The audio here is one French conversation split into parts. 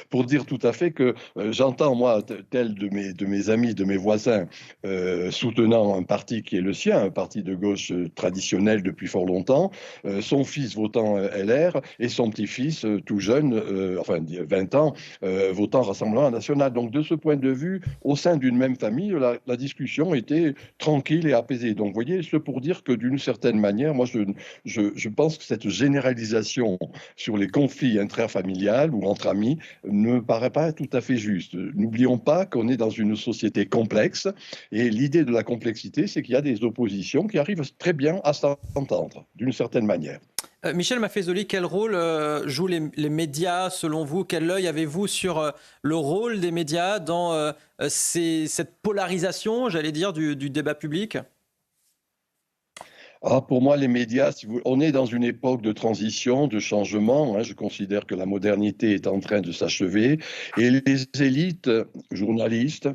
pour dire tout à fait que j'entends, moi, tel de mes amis, de mes voisins, soutenant un parti qui est le sien, un parti de gauche traditionnel depuis fort longtemps, son fils votant LR et son petit-fils tout jeune, enfin 20 ans, votant Rassemblement national. Donc de ce point de vue, au sein d'une même famille, la discussion était tranquille et apaisée. Donc vous voyez, ce pour dire que d'une certaine manière, moi je pense que cette généralisation sur les conflits intrafamiliales ou entre amis ne me paraît pas tout à fait juste. N'oublions pas qu'on est dans une société complexe et l'idée de la complexité, c'est qu'il y a des oppositions qui arrivent très bien à s'entendre, d'une certaine manière. Michel Maffezoli, quel rôle jouent les médias selon vous? Quel œil avez-vous sur le rôle des médias dans cette polarisation, j'allais dire, du débat public? Ah, pour moi, les médias, on est dans une époque de transition, de changement, hein. Je considère que la modernité est en train de s'achever et les élites, journalistes,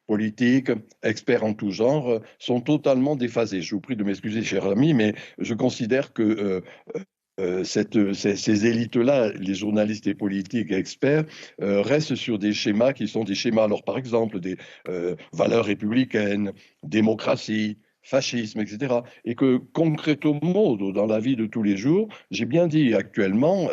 politiques, experts en tout genre, sont totalement déphasés. Je vous prie de m'excuser, cher ami, mais je considère que ces élites-là, les journalistes et politiques et experts, restent sur des schémas qui sont des schémas, alors par exemple, des valeurs républicaines, démocratie, fascisme, etc. Et que concrètement, dans la vie de tous les jours, j'ai bien dit actuellement,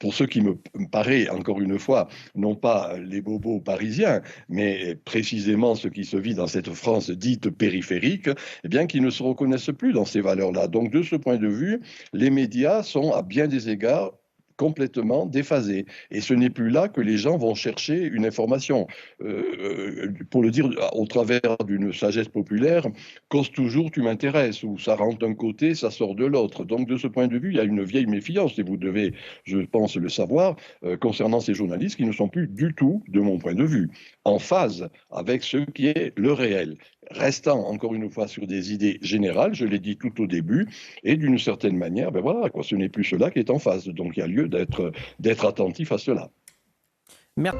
pour ce qui me paraît, encore une fois, non pas les bobos parisiens, mais précisément ce qui se vit dans cette France dite périphérique, eh bien, qui ne se reconnaissent plus dans ces valeurs-là. Donc, de ce point de vue, les médias sont à bien des égards complètement déphasés. Et ce n'est plus là que les gens vont chercher une information. Pour le dire au travers d'une sagesse populaire, cause toujours tu m'intéresses, ou ça rentre d'un côté, ça sort de l'autre. Donc de ce point de vue, il y a une vieille méfiance, et vous devez, je pense, le savoir, concernant ces journalistes qui ne sont plus du tout, de mon point de vue, en phase avec ce qui est le réel, restant encore une fois sur des idées générales, je l'ai dit tout au début, et d'une certaine manière, ben voilà, quoi, ce n'est plus cela qui est en phase. Donc il y a lieu d'être attentif à cela. Merci.